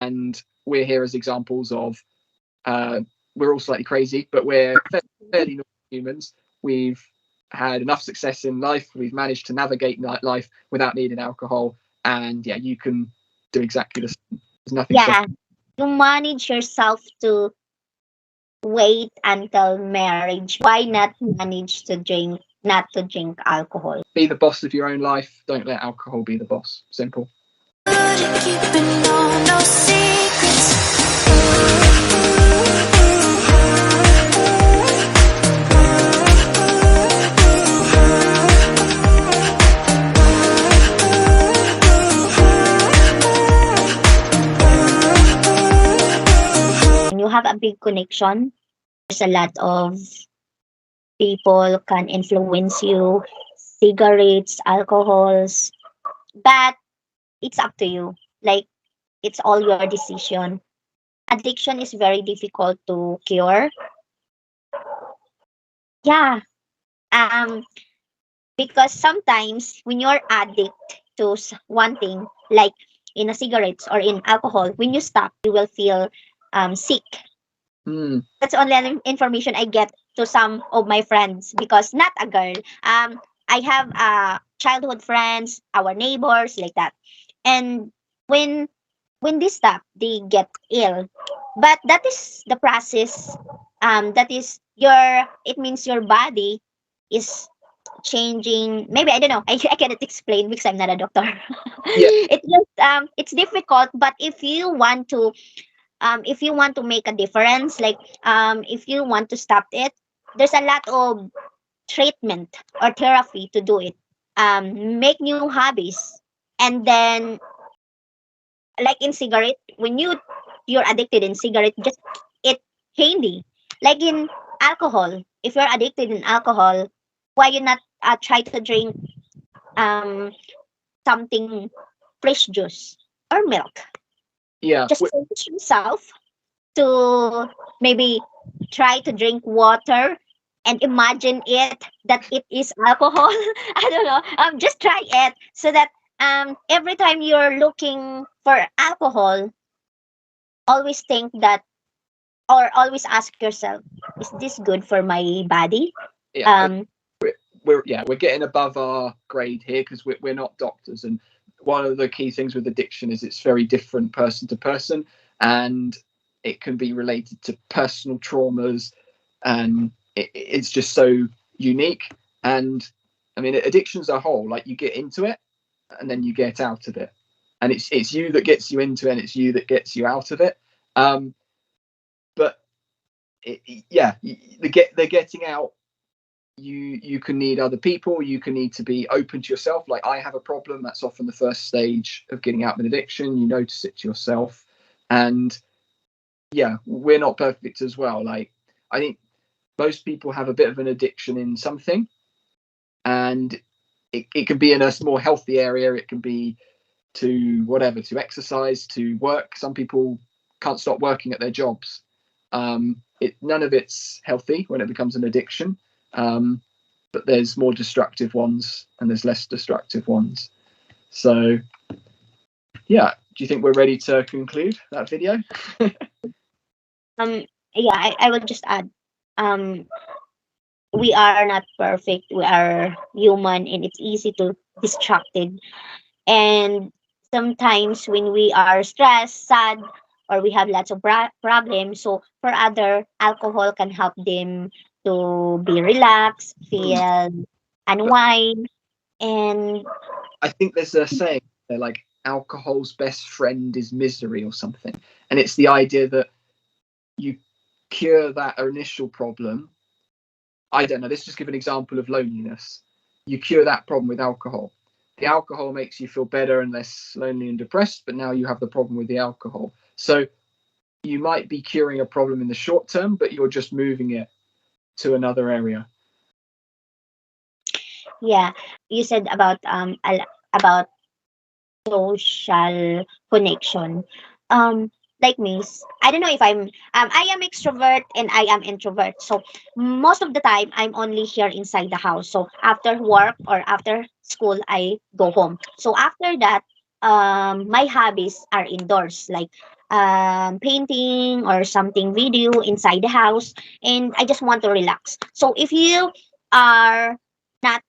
and we're here as examples of we're all slightly crazy, but we're fairly normal humans. We've had enough success in life. We've managed to navigate life without needing alcohol. And yeah, you can do exactly the same. There's nothing Yeah, you manage yourself to wait until marriage. Why not manage to drink, not to drink alcohol? Be the boss of your own life. Don't let alcohol be the boss. Simple. When you have a big connection, there's a lot of people can influence you, cigarettes, alcohols, but it's up to you. Like, it's all your decision. Addiction is very difficult to cure. Yeah. Um, because sometimes when you're addict to one thing, like in a cigarettes or in alcohol, when you stop, you will feel sick. That's only an information I get to some of my friends because not a girl. I have childhood friends, our neighbors, like that. And when when they stop, they get ill. But that is the process. That is your. It means your body is changing. Maybe I don't know. I cannot explain because I'm not a doctor. Yeah. It's just it's difficult. But if you want to make a difference, like if you want to stop it, there's a lot of treatment or therapy to do it. Make new hobbies, and then like in cigarette, when you're addicted in cigarette, just it handy. Like in alcohol, if you're addicted in alcohol, why you not try to drink um something fresh juice or milk? Yeah. Just force yourself to maybe try to drink water and imagine it that it is alcohol. I don't know. Just try it so that every time you're looking for alcohol, always think that or always ask yourself, is this good for my body? Yeah. We're getting above our grade here because we're not doctors, and one of the key things with addiction is it's very different person to person, and it can be related to personal traumas, and it's just so unique. And I mean, addiction's a whole, like you get into it and then you get out of it, and it's you that gets you into it and it's you that gets you out of it. But yeah, they're getting out. You can need other people. You can need to be open to yourself. Like I have a problem. That's often the first stage of getting out of an addiction. You notice it to yourself, and yeah, we're not perfect as well. Like I think most people have a bit of an addiction in something, and it can be in a more healthy area. It can be to whatever, to exercise, to work. Some people can't stop working at their jobs. None of it's healthy when it becomes an addiction. But there's more destructive ones and there's less destructive ones. So yeah, do you think we're ready to conclude that video? Yeah, I will just add, um, we are not perfect. We are human, and it's easy to distracted. And sometimes when we are stressed, sad, or we have lots of problems, so for other, alcohol can help them to be relaxed, feel unwind, and I think there's a saying there, like alcohol's best friend is misery or something, and it's the idea that you cure that initial problem. I don't know, let's just give an example of loneliness. You cure that problem with alcohol. The alcohol makes you feel better and less lonely and depressed, but now you have the problem with the alcohol. So you might be curing a problem in the short term, but you're just moving it to another area. yeah, you said about social connection. Um, like me, I don't know if I am extrovert and I am introvert. So most of the time I'm only here inside the house. So after work or after school, I go home. So after that, my hobbies are indoors. Like painting or something video inside the house, and I just want to relax. So if you are not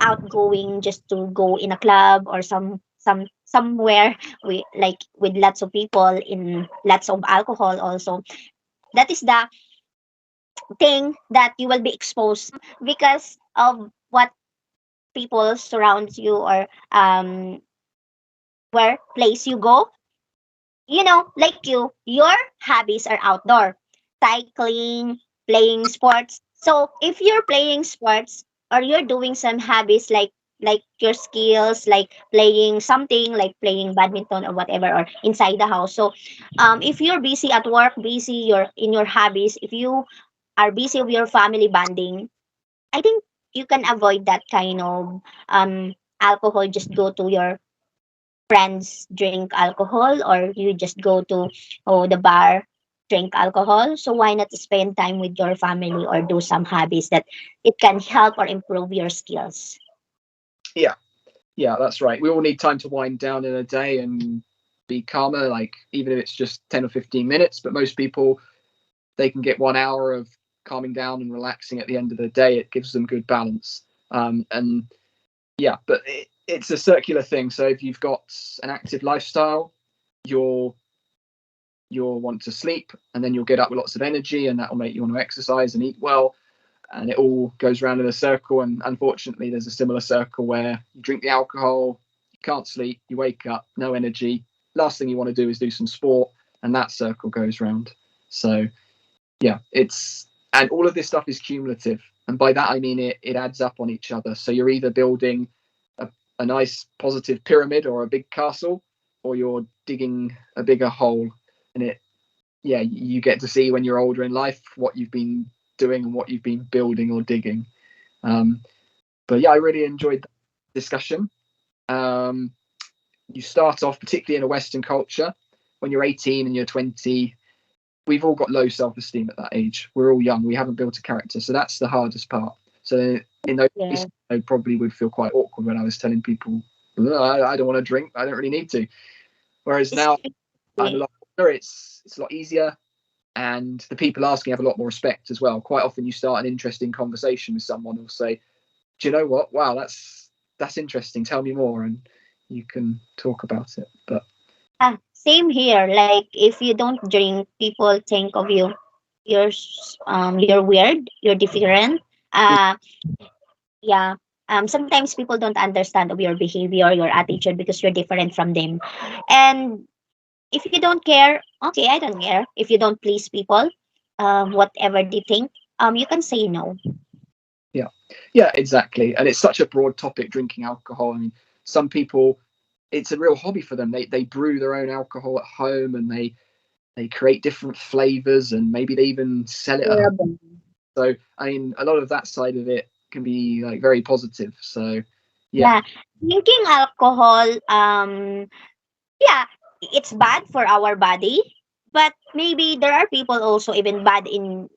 outgoing just to go in a club or somewhere with lots of people in lots of alcohol also, that is the thing that you will be exposed because of what people surrounds you, or where place you go. Like your hobbies are outdoor, cycling, playing sports. So if you're playing sports or you're doing some hobbies like your skills, like playing something like playing badminton or whatever, or inside the house. So if you're busy at work, busy your in your hobbies, if you are busy with your family bonding, I think you can avoid that kind of alcohol. Just go to your friends drink alcohol, or you just go to the bar, drink alcohol. So why not spend time with your family or do some hobbies that it can help or improve your skills? Yeah, yeah, that's right. We all need time to wind down in a day and be calmer, like even if it's just 10 or 15 minutes. But most people, they can get 1 hour of calming down and relaxing at the end of the day. It gives them good balance. And yeah, but it's a circular thing. So if you've got an active lifestyle, you'll want to sleep, and then you'll get up with lots of energy, and that will make you want to exercise and eat well, and it all goes round in a circle. And unfortunately, there's a similar circle where you drink the alcohol, you can't sleep, you wake up, no energy. Last thing you want to do is do some sport, and that circle goes round. So yeah, and all of this stuff is cumulative, and by that I mean it adds up on each other. So you're either building a nice positive pyramid or a big castle, or you're digging a bigger hole. And you get to see when you're older in life what you've been doing and what you've been building or digging. But yeah, I really enjoyed the discussion. You start off, particularly in a Western culture, when you're 18 and you're 20, we've all got low self-esteem at that age. We're all young. We haven't built a character. So that's the hardest part. So in those Yeah. cases, I probably would feel quite awkward when I was telling people, I don't want to drink. I don't really need to. Whereas now I'm a lot older, it's a lot easier. And the people asking have a lot more respect as well. Quite often you start an interesting conversation with someone who'll say, do you know what? Wow, that's interesting. Tell me more. And you can talk about it. But Same here. Like if you don't drink, people think of you, you're weird, you're different. Uh, yeah. Sometimes people don't understand of your behavior, your attitude, because you're different from them. And if you don't care, okay, I don't care. If you don't please people, whatever they think, you can say no. yeah, yeah, exactly. And it's such a broad topic, drinking alcohol. I mean, some people, it's a real hobby for them. They brew their own alcohol at home, and they create different flavors, and maybe they even sell it at home. Terrible. So I mean, a lot of that side of it can be like very positive. So yeah, Yeah, drinking alcohol, yeah, it's bad for our body, but maybe there are people also even bad in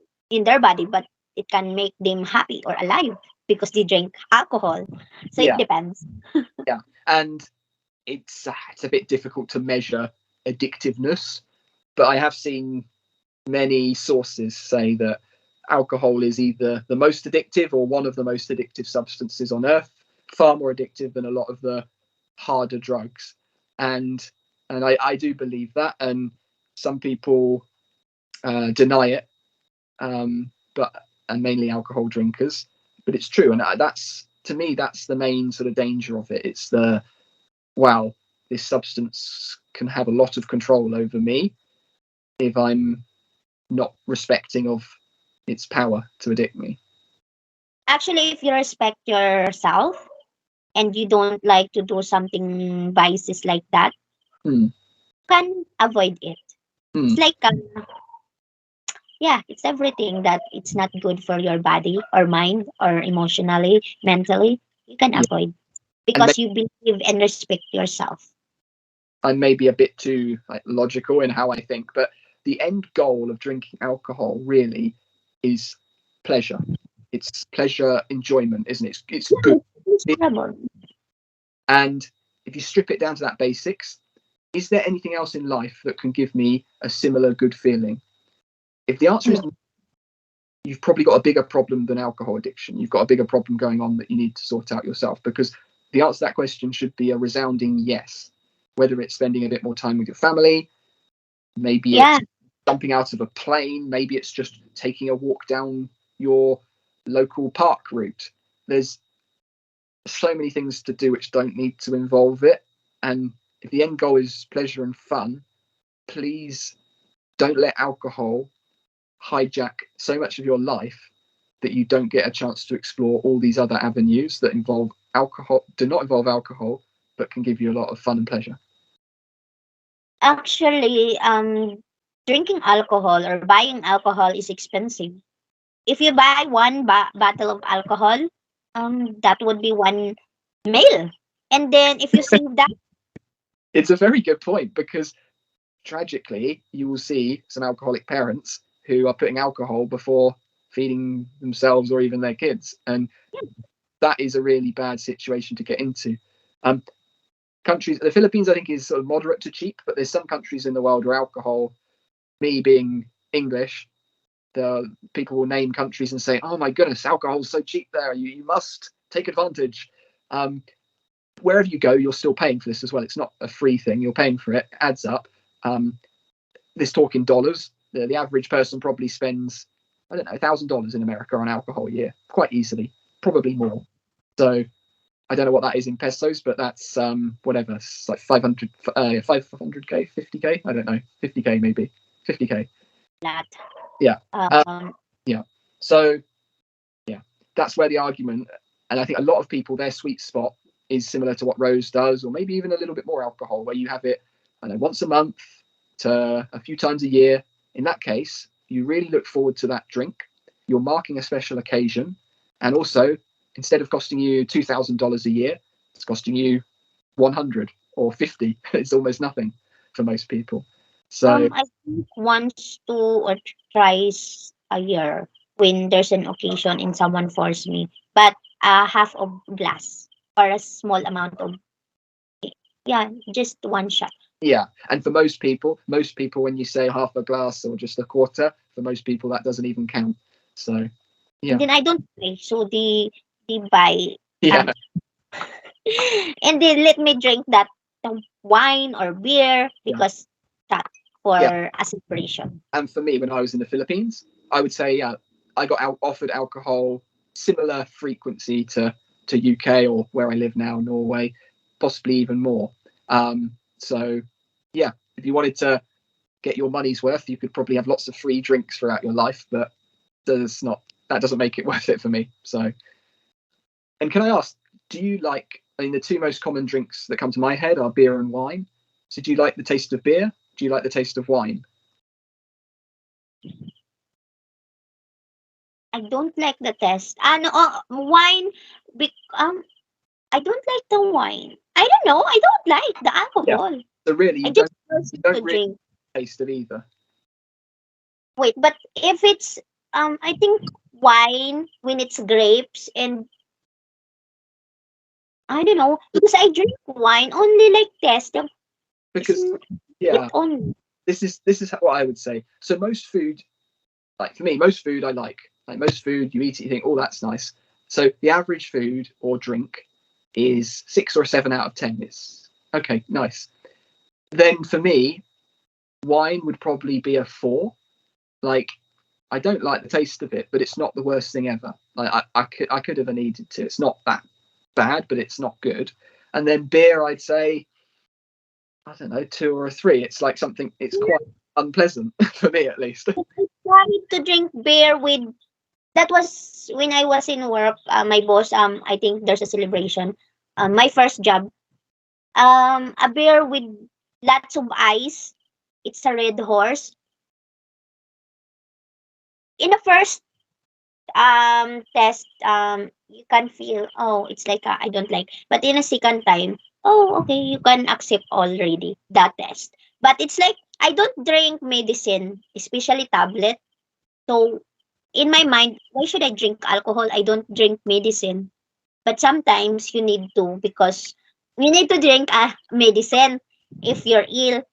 their body, but it can make them happy or alive because they drink alcohol. So it yeah, depends. yeah. And it's a bit difficult to measure addictiveness, but I have seen many sources say that alcohol is either the most addictive or one of the most addictive substances on earth, far more addictive than a lot of the harder drugs. And I do believe that, and some people deny it, but and mainly alcohol drinkers. But it's true, and that's to me that's the main sort of danger of it. It's the wow, this substance can have a lot of control over me if I'm not respecting of its power to addict me. Actually, if you respect yourself and you don't like to do something vices like that, Hmm. you can avoid it. Hmm. It's like yeah, it's everything that it's not good for your body or mind or emotionally, mentally. You can Yeah. avoid And because you believe and respect yourself. I may be a bit too like logical in how I think, but the end goal of drinking alcohol really is pleasure. It's pleasure, enjoyment, isn't it? It's good. It's horrible. And if you strip it down to that basics, is there anything else in life that can give me a similar good feeling? If the answer is no, you've probably got a bigger problem than alcohol addiction. You've got a bigger problem going on that you need to sort out yourself, because the answer to that question should be a resounding yes. Whether it's spending a bit more time with your family, maybe Yeah. it's jumping out of a plane, maybe it's just taking a walk down your local park route. There's so many things to do which don't need to involve it. And if the end goal is pleasure and fun, please don't let alcohol hijack so much of your life that you don't get a chance to explore all these other avenues that involve alcohol, do not involve alcohol, but can give you a lot of fun and pleasure. Actually, drinking alcohol or buying alcohol is expensive. If you buy one bottle of alcohol, that would be one meal. And then if you save that, It's a very good point, because tragically, you will see some alcoholic parents who are putting alcohol before feeding themselves or even their kids. And that is a really bad situation to get into. Countries, the Philippines, I think, is sort of moderate to cheap, but there's some countries in the world where alcohol, me being English, the people will name countries and say, "Oh my goodness, alcohol's so cheap there. You must take advantage." Wherever you go, you're still paying for this as well. It's not a free thing. You're paying for it. It adds up. This talk in dollars. The average person probably spends, I don't know, $1,000 in America on alcohol a year, quite easily, probably more. So I don't know what that is in pesos, but that's whatever. It's like 500k, 50k. I don't know, 50k maybe, 50k. that Yeah. um, Yeah. So yeah, that's where the argument, and I think a lot of people, their sweet spot is similar to what Rose does, or maybe even a little bit more alcohol, where you have it, I don't know, once a month to a few times a year. In that case, you really look forward to that drink. You're marking a special occasion, and also instead of costing you $2,000 a year, it's costing you 100 or 50. It's almost nothing for most people. So I think once, two, or thrice a year when there's an occasion and someone force me. But half of glass or a small amount of, yeah, just one shot. yeah, and for most people, when you say half a glass or just a quarter, for most people that doesn't even count. So And yeah, then I don't pay, so they buy yeah, and they let me drink that wine or beer yeah, because that for yeah. a celebration. And for me, when I was in the Philippines, I would say, yeah, I got offered alcohol similar frequency to UK or where I live now, Norway, possibly even more. So yeah, if you wanted to get your money's worth, you could probably have lots of free drinks throughout your life, but that doesn't make it worth it for me. So, and can I ask, do you like, I mean, the two most common drinks that come to my head are beer and wine. So do you like the taste of beer? Do you like the taste of wine? I don't like the taste. No, wine. I don't like the wine. I don't know. I don't like the Yeah. alcohol. So really, I just you love don't to really drink. taste of either. Wait, but if it's I think wine when it's grapes and I don't know because I drink wine only like taste of Because it yeah, only. this is what I would say. So most food, like for me, most food I like most food you eat it, you think, oh, that's nice. So the average food or drink is 6 or 7 out of 10. It's okay, nice. Then for me, wine would probably be a 4. Like, I don't like the taste of it, but it's not the worst thing ever. Like I could have needed to. It's not that bad, but it's not good. And then beer, I'd say, I don't know, 2 or a 3. It's like something. It's quite unpleasant for me, at least. I tried to drink beer with that was when I was in work. My boss, I think there's a celebration. My first job, a beer with lots of ice. It's a red horse. In the first test, you can feel it's like I don't like. But in a second time, okay, you can accept already that test. But it's like I don't drink medicine, especially tablet. So in my mind, why should I drink alcohol? I don't drink medicine. But sometimes you need to because you need to drink a medicine. if you're ill.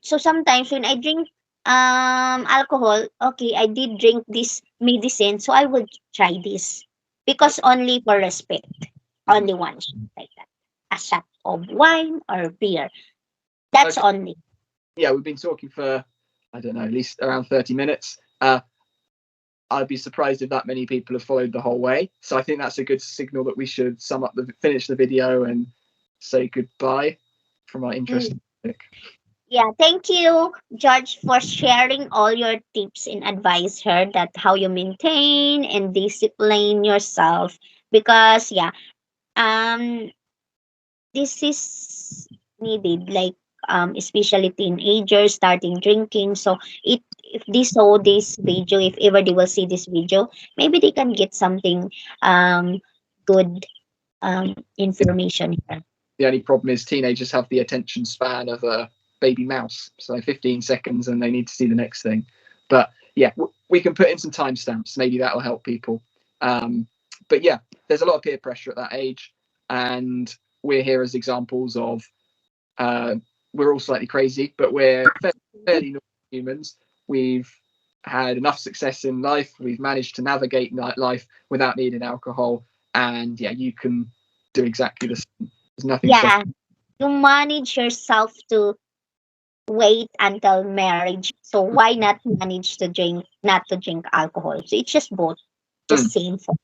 So sometimes when I drink alcohol, okay, I did drink this medicine, so I would try this because only for respect, Mhm. only one shot like that, a shot of wine or beer. That's Okay. only. Yeah, we've been talking for, I don't know, at least around 30 minutes. I'd be surprised if that many people have followed the whole way. So I think that's a good signal that we should finish the video and say goodbye from our Mm. interesting topic. Yeah, thank you, George, for sharing all your tips and advice here that how you maintain and discipline yourself. Because yeah, um, this is needed, like especially teenagers starting drinking. So it if they saw this video, if ever they will see this video, maybe they can get something good information here. The only problem is teenagers have the attention span of a baby mouse, so 15 seconds and they need to see the next thing. But yeah, we can put in some timestamps. Maybe that'll help people. But yeah, there's a lot of peer pressure at that age, and we're here as examples of uh, we're all slightly crazy, but we're fairly normal humans. We've had enough success in life. We've managed to navigate life without needing alcohol, and yeah, you can do exactly the same. There's nothing stopping. Yeah, you manage yourself to wait until marriage. So why not manage to drink, not to drink alcohol? So it's just both, just Mm. same for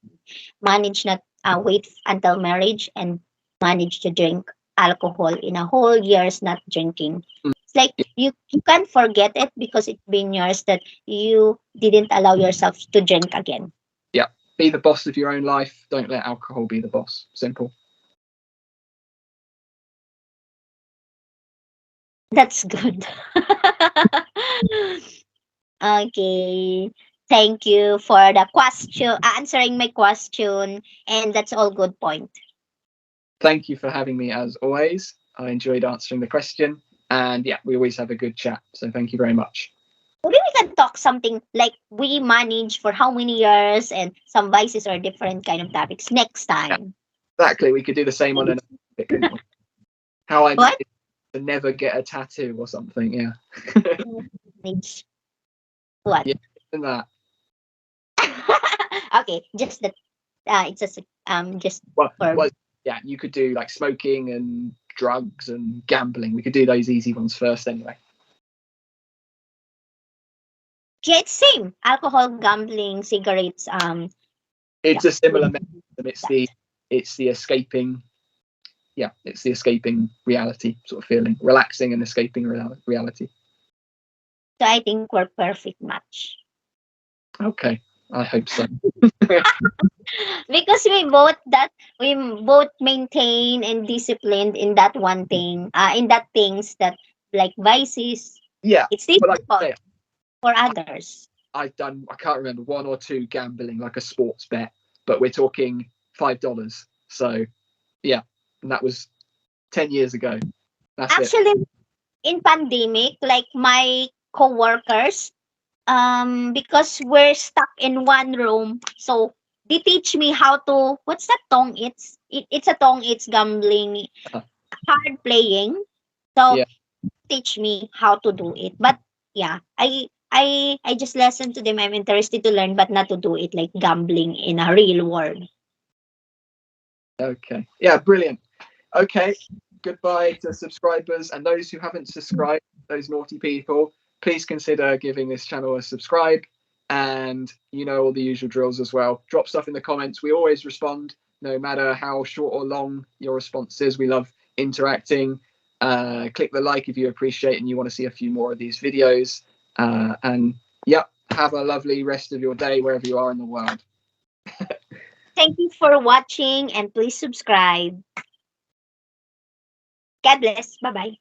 manage not wait until marriage and manage to drink alcohol in a whole years not drinking. It's like you can't forget it because it's been years that you didn't allow yourself to drink again. Yeah, be the boss of your own life. Don't let alcohol be the boss. Simple. That's good. Okay. Thank you for the question, answering my question, and that's all good point. Thank you for having me as always. I enjoyed answering the question, and yeah, we always have a good chat. So thank you very much. Maybe we can talk something like we manage for how many years and some vices or different kind of topics next Yeah, time. exactly. We could do the same on another topic, couldn't we? How I What? managed to never get a tattoo or something. Yeah. Manage what? Yeah, and that. Okay, just that. It's just Well, for well, yeah, you could do like smoking and drugs and gambling. We could do those easy ones first, anyway. yeah, it's same. Alcohol, gambling, cigarettes. Yeah, It's a we similar can mechanism. do It's that. the it's the escaping. Yeah, it's the escaping reality sort of feeling, relaxing and escaping reality. So I think we're perfect match. Okay, I hope so. Because we both maintain and disciplined in that one thing in that things that like vices, Yeah, it's but like I difficult say, for others. I've done. I can't remember one or two gambling, like a sports bet, but we're talking $5. So yeah, and that was 10 years ago. That's it. Actually, in pandemic, like my coworkers, because we're stuck in one room, so they teach me how to, what's that tong, it's a tong, it's gambling, card playing. So Yeah. teach me how to do it. But yeah, I just listen to them. I'm interested to learn, but not to do it like gambling in a real world. Okay. Yeah. Brilliant. Okay. Goodbye to subscribers and those who haven't subscribed. Those naughty people. Please consider giving this channel a subscribe. And you know all the usual drills as well. Drop stuff in the comments. We always respond, no matter how short or long your response is. We love interacting. Click the like if you appreciate and you want to see a few more of these videos. And yeah, have a lovely rest of your day wherever you are in the world. Thank you for watching and please subscribe. God bless. Bye bye.